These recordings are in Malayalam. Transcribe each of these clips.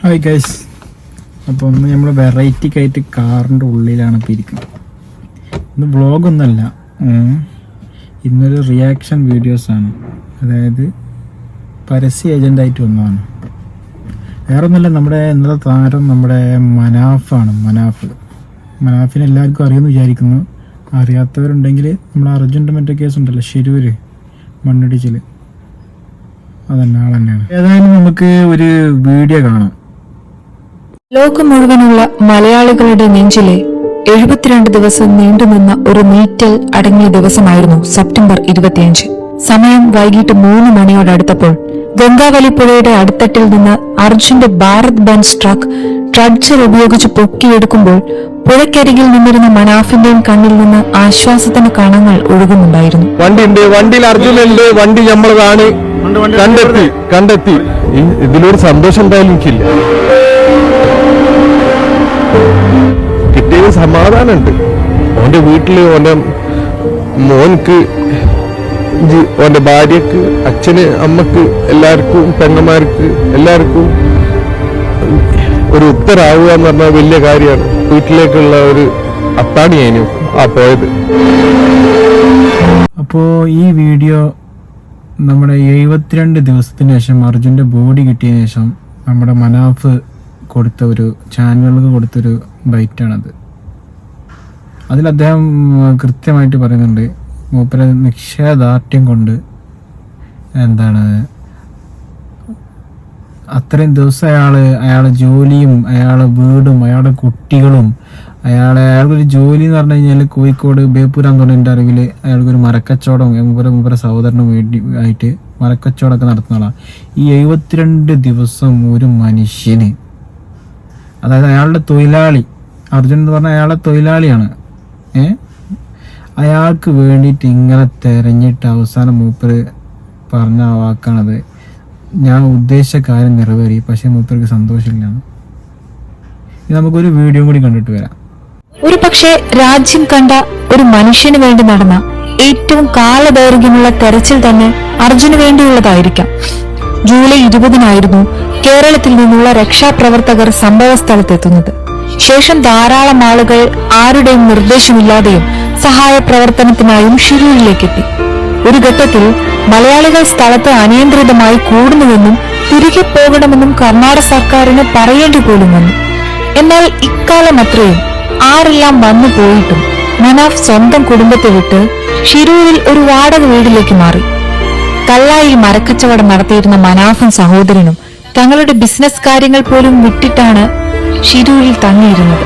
ഹായ് ഗൈസ്, അപ്പോൾ ഒന്ന് നമ്മൾ വെറൈറ്റിക്കായിട്ട് കാറിൻ്റെ ഉള്ളിലാണ് ഇപ്പോൾ ഇരിക്കുന്നത്. ഇന്ന് വ്ളോഗൊന്നുമല്ല, ഇന്നൊരു റിയാക്ഷൻ വീഡിയോസാണ്. അതായത് പരസ്യ ഏജൻ്റായിട്ട് വന്നതാണ്. വേറെ ഒന്നുമല്ല, നമ്മുടെ ഇന്നത്തെ താരം നമ്മുടെ മനാഫാണ്. മനാഫിനെ എല്ലാവർക്കും അറിയുമെന്ന് വിചാരിക്കുന്നു. അറിയാത്തവരുണ്ടെങ്കിൽ നമ്മുടെ അർജുൻ്റെ മറ്റേ കേസുണ്ടല്ലോ, ശിരൂര് മണ്ണിടിച്ചിൽ, അതന്നെ ആൾ തന്നെയാണ്. ഏതായാലും നമുക്ക് ഒരു വീഡിയോ കാണാം. ലോകം മുഴുവനുള്ള മലയാളികളുടെ നെഞ്ചിലെ 72 ദിവസം നീണ്ടുനിന്ന ഒരു നീറ്റൽ അടങ്ങിയ ദിവസമായിരുന്നു സെപ്റ്റംബർ 25. സമയം വൈകിട്ട് 3 മണിയോടടുത്തപ്പോൾ ഗംഗാവലി പുഴയുടെ അടിത്തട്ടിൽ നിന്ന് അർജുന്റെ ഭാരത് ബെൻസ് ട്രക്ക് ട്രഡ്ജർ ഉപയോഗിച്ച് പൊക്കിയെടുക്കുമ്പോൾ പുഴക്കരികിൽ നിന്നിരുന്ന മനാഫിന്റെയും കണ്ണിൽ നിന്ന് ആശ്വാസത്തിന്റെ കണങ്ങൾ ഒഴുകുന്നുണ്ടായിരുന്നു. വണ്ടിയിൽ അർജുനുണ്ട്, വണ്ടി നമ്മളതാണ്, കണ്ടെത്തി. ഇതിലൊരു സന്തോഷം എന്തായാലും എനിക്കില്ല. കിട്ടിയത് സമാധാനമുണ്ട്. ഓന്റെ വീട്ടില് ഓന്റെ മോൻക്ക്, ഓന്റെ ഭാര്യക്ക്, അച്ഛന്, അമ്മക്ക്, എല്ലാവർക്കും, പെങ്ങന്മാർക്ക് എല്ലാവർക്കും ഒരു ഉത്തരാവുക എന്ന് പറഞ്ഞാൽ വലിയ കാര്യമാണ്. വീട്ടിലേക്കുള്ള ഒരു അത്താണിയായിരുന്നു പോയത്. അപ്പോൾ ഈ വീഡിയോ നമ്മുടെ 72 ദിവസത്തിന് ശേഷം അർജുൻ്റെ ബോഡി കിട്ടിയതിന് ശേഷം നമ്മുടെ മനാഫ് കൊടുത്ത ഒരു ചാനലുകൾക്ക് കൊടുത്തൊരു ബൈറ്റാണത്. അതിൽ അദ്ദേഹം കൃത്യമായിട്ട് പറയുന്നുണ്ട്, മൂപ്പരെ നിശ്ചയദാർഢ്യം കൊണ്ട് അത്രയും ദിവസം അയാളെ ജോലിയും അയാളെ വീടും അയാളുടെ കുട്ടികളും അയാൾക്കൊരു ജോലി എന്ന് പറഞ്ഞു കഴിഞ്ഞാൽ കോഴിക്കോട് ബേപ്പൂരാൻ തോന്നിൻ്റെ അറിവിൽ അയാൾക്കൊരു മരക്കച്ചവടം മൂപ്പര സഹോദരന് വേണ്ടി ആയിട്ട് മരക്കച്ചവടമൊക്കെ നടത്തുന്ന ആളാണ്. ഈ 72 ദിവസം ഒരു മനുഷ്യന്, അതായത് അയാളുടെ തൊഴിലാളി, അർജുൻ എന്ന് പറഞ്ഞാൽ അയാളുടെ തൊഴിലാളിയാണ്, അയാൾക്ക് വേണ്ടിയിട്ട് ഇങ്ങനെ തെരഞ്ഞിട്ട് അവസാനം മൂപ്പര് പറഞ്ഞ വാക്കാണത്, ഞാൻ ഉദ്ദേശിച്ച കാര്യം നിറവേറി, പക്ഷെ മൂപ്പർക്ക് സന്തോഷമില്ലാണ്. നമുക്കൊരു വീഡിയോ കൂടി കണ്ടിട്ട് വരാം. ഒരു പക്ഷേ രാജ്യം കണ്ട ഒരു മനുഷ്യന് വേണ്ടി നടന്ന ഏറ്റവും കാലദൈർഘ്യമുള്ള തെരച്ചിൽ തന്നെ അർജുന് വേണ്ടിയുള്ളതായിരിക്കാം. ജൂലൈ 20-നായിരുന്നു കേരളത്തിൽ നിന്നുള്ള രക്ഷാപ്രവർത്തകർ സംഭവ സ്ഥലത്തെത്തുന്നത്. ശേഷം ധാരാളം ആളുകൾ ആരുടെയും നിർദ്ദേശമില്ലാതെയും സഹായ പ്രവർത്തനത്തിനായും ഷിരൂരിലേക്കെത്തി. ഒരു ഘട്ടത്തിൽ മലയാളികൾ സ്ഥലത്ത് അനിയന്ത്രിതമായി കൂടുന്നുവെന്നും തിരികെ പോകണമെന്നും കർണാടക സർക്കാരിന് പറയേണ്ടി പോലും വന്നു. എന്നാൽ ഇക്കാലം അത്രയും ആരെല്ലാം വന്നു പോയിട്ടും മനാഫ് സ്വന്തം കുടുംബത്തെ വിട്ട് ഷിരൂരിൽ ഒരു വാടക വീട്ടിലേക്ക് മാറി. കല്ലായിൽ മരക്കച്ചവടം നടത്തിയിരുന്ന മനാഫും സഹോദരനും തങ്ങളുടെ ബിസിനസ് കാര്യങ്ങൾ പോലും വിട്ടിട്ടാണ് ഷിരൂരിൽ തങ്ങിയിരുന്നത്.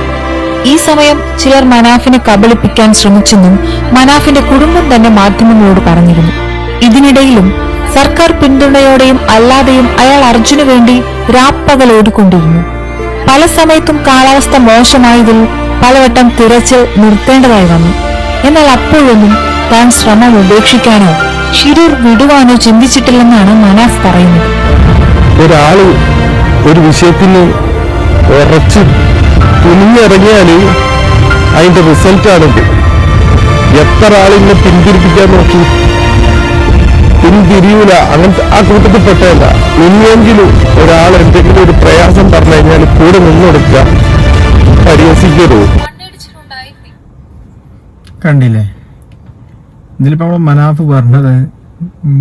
ഈ സമയം ചിലർ മനാഫിനെ കബളിപ്പിക്കാൻ ശ്രമിച്ചെന്നും മനാഫിന്റെ കുടുംബം തന്നെ മാധ്യമങ്ങളോട് പറഞ്ഞിരുന്നു. ഇതിനിടയിലും സർക്കാർ പിന്തുണയോടെയും അല്ലാതെയും അയാൾ അർജുന് വേണ്ടി രാപ്പകൽ ഓടിക്കൊണ്ടിരുന്നു. പല സമയത്തും കാലാവസ്ഥ മോശമായതിൽ പലവട്ടം തിരച്ചിൽ നിർത്തേണ്ടതായി വന്നു. എന്നാൽ അപ്പോഴൊന്നും താൻ ശ്രമം ഉപേക്ഷിക്കാനോ ഷിരൂർ വിടുവാനോ ചിന്തിച്ചിട്ടില്ലെന്നാണ് മനാഫ് പറയുന്നത്. ഒരാള് ഒരു വിഷയത്തിന് ഉറച്ച് തുനിഞ്ഞിറങ്ങിയാല് അതിന്റെ റിസൾട്ടാണിത്. എത്ര ആളിനെ പിന്തിരിപ്പിക്കാൻ നോക്കി, പിന്തിരിയൂല, അങ്ങനത്തെ ആ കൂട്ടത്തിൽ പെട്ടതല്ല. ഇനിയെങ്കിലും ഒരാൾ എന്തെങ്കിലും ഒരു പ്രയാസം പറഞ്ഞു കഴിഞ്ഞാൽ കൂടെ നിന്നൊടുക്കുക, പരിഹസിക്കരുത്. കണ്ടില്ലേ, ഇതിലിപ്പോ മനാഫ് പറഞ്ഞത്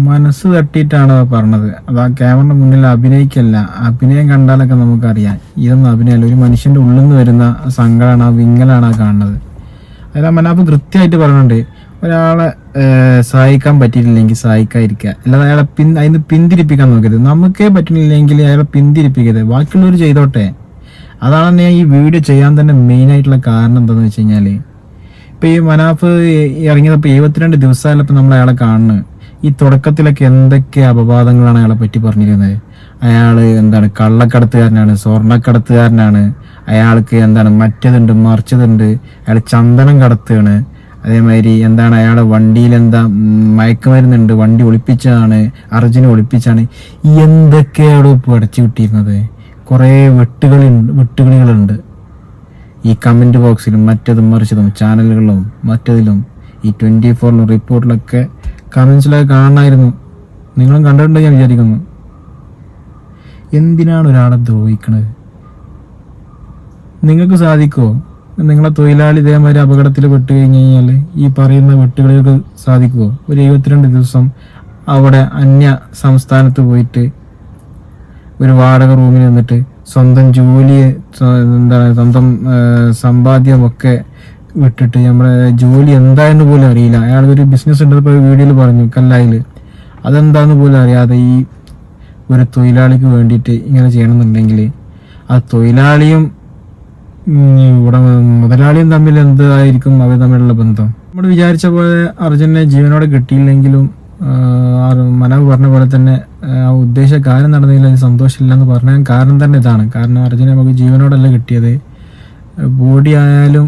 മനസ്സ് തട്ടിയിട്ടാണ് പറഞ്ഞത്. അത് ആ ക്യാമറയുടെ മുന്നിൽ അഭിനയിക്കല്ല. അഭിനയം കണ്ടാലൊക്കെ നമുക്കറിയാം ഇതൊന്നും അഭിനയമല്ല, ഒരു മനുഷ്യന്റെ ഉള്ളിൽ നിന്ന് വരുന്ന സങ്കടമാണ്, ആ വിങ്ങലാണ് ആ കാണുന്നത്. അതിൽ ആ മനാഫ് കൃത്യമായിട്ട് പറയുന്നുണ്ട്, ഒരാളെ സഹായിക്കാൻ പറ്റിയിട്ടില്ലെങ്കിൽ സഹായിക്കാതിരിക്കുക, അല്ലാതെ അയാളെ അതിന് പിന്തിരിപ്പിക്കാൻ നോക്കരുത്. നമുക്കേ പറ്റുന്നില്ലെങ്കിൽ അയാളെ പിന്തിരിപ്പിക്കരുത്, ബാക്കിയുള്ളവർ ചെയ്തോട്ടെ. അതാണ് ഞാൻ ഈ വീഡിയോ ചെയ്യാൻ തന്നെ മെയിനായിട്ടുള്ള കാരണം. എന്താണെന്ന് വെച്ച് കഴിഞ്ഞാൽ ഇപ്പം ഈ മനാഫ് ഇറങ്ങിയപ്പോൾ 72 ദിവസമായാലപ്പോൾ നമ്മൾ അയാളെ കാണുന്നത്. ഈ തുടക്കത്തിലൊക്കെ എന്തൊക്കെ അപവാദങ്ങളാണ് അയാളെ പറ്റി പറഞ്ഞിരുന്നത്. അയാൾ കള്ളക്കടത്തുകാരനാണ്, സ്വർണ്ണക്കടത്തുകാരനാണ്, അയാൾക്ക് മറ്റതുണ്ട് മറിച്ചതുണ്ട്, അയാൾ ചന്ദനം കടത്തുകയാണ്, അതേമാതിരി അയാളുടെ വണ്ടിയിൽ മയക്കുമരുന്നുണ്ട്, വണ്ടി ഒളിപ്പിച്ചതാണ്, അർജുനെ ഒളിപ്പിച്ചാണ്. എന്തൊക്കെയാണ് ഇപ്പോൾ അടച്ചു വിട്ടിരുന്നത്. കുറേ വെട്ടുകളികളുണ്ട് ഈ കമന്റ് ബോക്സിലും മറ്റതും മറിച്ചതും ചാനലുകളിലും മറ്റതിലും ഈ 24 റിപ്പോർട്ടിലൊക്കെ കമന്റ്സിലൊക്കെ കാണണമായിരുന്നു. നിങ്ങളും കണ്ടിട്ടുണ്ട് ഞാൻ വിചാരിക്കുന്നു. എന്തിനാണ് ഒരാളെ ദ്രോഹിക്കണത്? നിങ്ങൾക്ക് സാധിക്കുമോ? നിങ്ങളെ തൊഴിലാളി ഇതേമാതിരി അപകടത്തിൽ പെട്ട് കഴിഞ്ഞ് കഴിഞ്ഞാൽ ഈ പറയുന്ന വെട്ടുകളികൾക്ക് സാധിക്കുമോ? ഒരു 72 ദിവസം അവിടെ അന്യ സംസ്ഥാനത്ത് പോയിട്ട് ഒരു വാടക റൂമിൽ നിന്നിട്ട് സ്വന്തം ജോലിയെ സ്വന്തം സമ്പാദ്യമൊക്കെ വിട്ടിട്ട് നമ്മുടെ ജോലി എന്തായെന്ന് പോലും അറിയില്ല. അയാൾ ഒരു ബിസിനസ് ഉണ്ടപ്പോൾ വീഡിയോയിൽ പറഞ്ഞു കല്ലായിൽ, അതെന്താന്ന് പോലും അറിയാതെ ഈ ഒരു തൊഴിലാളിക്ക് വേണ്ടിയിട്ട് ഇങ്ങനെ ചെയ്യണമെന്നുണ്ടെങ്കിൽ ആ തൊഴിലാളിയും മുതലാളിയും തമ്മിൽ എന്തായിരിക്കും അവർ തമ്മിലുള്ള ബന്ധം? നമ്മൾ വിചാരിച്ച പോലെ അർജുനെ ജീവനോടെ കിട്ടിയില്ലെങ്കിലും മനാഫ് പറഞ്ഞ പോലെ തന്നെ ആ ഉദ്ദേശ കാര്യം നടന്നില്ല, സന്തോഷമില്ല എന്ന് പറഞ്ഞ കാരണം തന്നെ ഇതാണ്. കാരണം അർജുനെ നമുക്ക് ജീവനോടല്ല കിട്ടിയത്. ബോഡി ആയാലും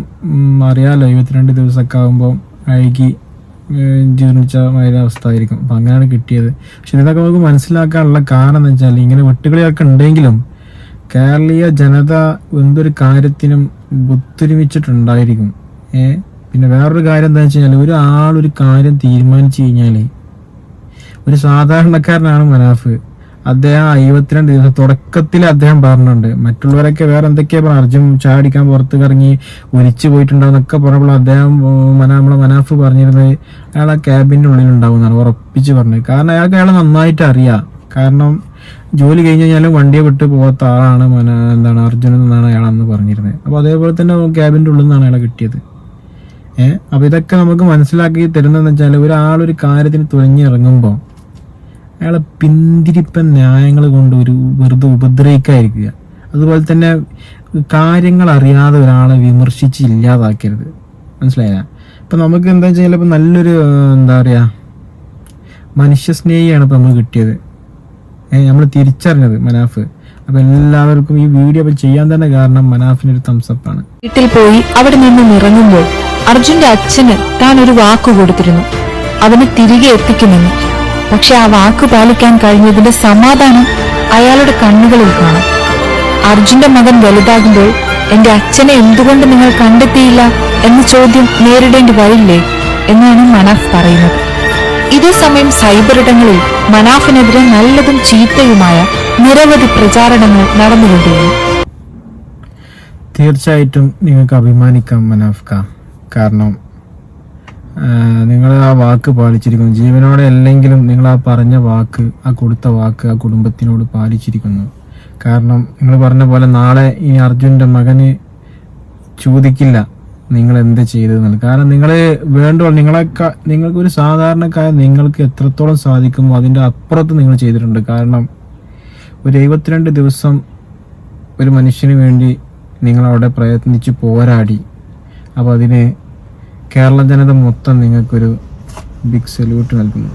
അറിയാലോ 72 ദിവസമൊക്കെ ആകുമ്പോൾ അഴുകി ജീർണിച്ച അവസ്ഥ ആയിരിക്കും. അപ്പം അങ്ങനെയാണ് കിട്ടിയത്. പക്ഷെ ഇതൊക്കെ നമുക്ക് മനസ്സിലാക്കാനുള്ള കാരണം എന്ന് വെച്ചാൽ ഇങ്ങനെ വെട്ടുകളിയൊക്കെ ഉണ്ടെങ്കിലും കേരളീയ ജനത എന്തൊരു കാര്യത്തിനും ഒത്തൊരുമിച്ചിട്ടുണ്ടായിരിക്കും. പിന്നെ വേറൊരു കാര്യം എന്താ വെച്ച് കഴിഞ്ഞാൽ ഒരാളൊരു കാര്യം തീരുമാനിച്ചു കഴിഞ്ഞാൽ ഒരു സാധാരണക്കാരനാണ് മനാഫ്. അദ്ദേഹം 52 ദിവസം തുടക്കത്തിൽ അദ്ദേഹം പറഞ്ഞിട്ടുണ്ട്. മറ്റുള്ളവരൊക്കെ വേറെ എന്തൊക്കെയാ പറഞ്ഞു, അർജുൻ ചാടിക്കാൻ പുറത്ത് കറങ്ങി ഒലിച്ചു പോയിട്ടുണ്ടാവുന്നൊക്കെ പറഞ്ഞപ്പോൾ അദ്ദേഹം നമ്മളെ മനാഫ് പറഞ്ഞിരുന്നത് അയാൾ ആ ക്യാബിൻ്റെ ഉള്ളിലുണ്ടാവും എന്നാണ് ഉറപ്പിച്ച് പറഞ്ഞത്. കാരണം അയാളെ നന്നായിട്ട് അറിയാം. കാരണം ജോലി കഴിഞ്ഞ് കഴിഞ്ഞാലും വണ്ടിയെ വിട്ട് പോകാത്ത ആളാണ് അർജുൻ എന്നാണ് അയാളെന്ന് പറഞ്ഞിരുന്നത്. അപ്പോൾ അതേപോലെ തന്നെ ക്യാബിൻ്റെ ഉള്ളിൽ നിന്നാണ് അയാളെ കിട്ടിയത്. അപ്പോൾ ഇതൊക്കെ നമുക്ക് മനസ്സിലാക്കി തരുന്നതെന്ന് വെച്ചാൽ ഒരാളൊരു കാര്യത്തിന് തുഴഞ്ഞിറങ്ങുമ്പോൾ അയാളെ പിന്തിരിപ്പൻ ന്യായങ്ങൾ കൊണ്ട് ഒരു വെറുതെ ഉപദ്രവിക്കാതിരിക്കുക. അതുപോലെ തന്നെ കാര്യങ്ങൾ അറിയാതെ ഒരാളെ വിമർശിച്ച് ഇല്ലാതാക്കരുത്. മനസ്സിലായ? ഇപ്പം നമുക്ക് എന്താ വെച്ചാൽ ഇപ്പം നല്ലൊരു എന്താ പറയുക മനുഷ്യസ്നേഹിയാണ് ഇപ്പം നമുക്ക് കിട്ടിയത്. നമ്മൾ തിരിച്ചറിഞ്ഞത് മനാഫ്. അപ്പം എല്ലാവർക്കും ഈ വീഡിയോ ചെയ്യാൻ തന്നെ കാരണം മനാഫിനൊരു തംസപ്പാണ്. വീട്ടിൽ പോയി അവിടെ നിന്നും ഇറങ്ങുമ്പോൾ അർജുന്റെ അച്ഛന് താൻ ഒരു വാക്ക് കൊടുത്തിരുന്നു, അവന് തിരികെ എത്തിക്കുമെന്ന്. പക്ഷെ ആ വാക്ക് പാലിക്കാൻ കഴിഞ്ഞതിന്റെ സമാധാനം അയാളുടെ കണ്ണുകളിൽ കാണാം. അർജുന്റെ മകൻ വലുതാകുമ്പോൾ എന്റെ അച്ഛനെ എന്തുകൊണ്ട് നിങ്ങൾ കണ്ടെത്തിയില്ല എന്ന ചോദ്യം നേരിടേണ്ടി വരില്ലേ എന്നാണ് മനാഫ് പറയുന്നത്. ഇതേസമയം സൈബർ ഇടങ്ങളിൽ മനാഫിനെതിരെ നല്ലതും ചീത്തയുമായ നിരവധി പ്രചാരണങ്ങൾ നടന്നുകൊണ്ടിരുന്നു. തീർച്ചയായിട്ടും നിങ്ങൾക്ക് അഭിമാനിക്കാം മനാഫ്ക. കാരണം നിങ്ങൾ ആ വാക്ക് പാലിച്ചിരിക്കുന്നു. ജീവനോടെ അല്ലെങ്കിലും നിങ്ങൾ ആ പറഞ്ഞ വാക്ക്, ആ കൊടുത്ത വാക്ക് ആ കുടുംബത്തിനോട് പാലിച്ചിരിക്കുന്നു. കാരണം നിങ്ങൾ പറഞ്ഞ പോലെ നാളെ ഈ അർജുൻ്റെ മകന് ചോദിക്കില്ല നിങ്ങൾ എന്ത് ചെയ്തതെന്നുള്ളത്. കാരണം നിങ്ങൾ നിങ്ങൾക്ക് ഒരു സാധാരണക്കാരൻ നിങ്ങൾക്ക് എത്രത്തോളം സാധിക്കുമോ അതിൻ്റെ അപ്പുറത്ത് നിങ്ങൾ ചെയ്തിട്ടുണ്ട്. കാരണം ഒരു 72 ദിവസം ഒരു മനുഷ്യന് വേണ്ടി നിങ്ങളവിടെ പ്രയത്നിച്ച് പോരാടി. അപ്പോൾ അതിന് കേരള ജനത മൊത്തം നിങ്ങൾക്കൊരു ബിഗ് സല്യൂട്ട് നൽകുന്നു.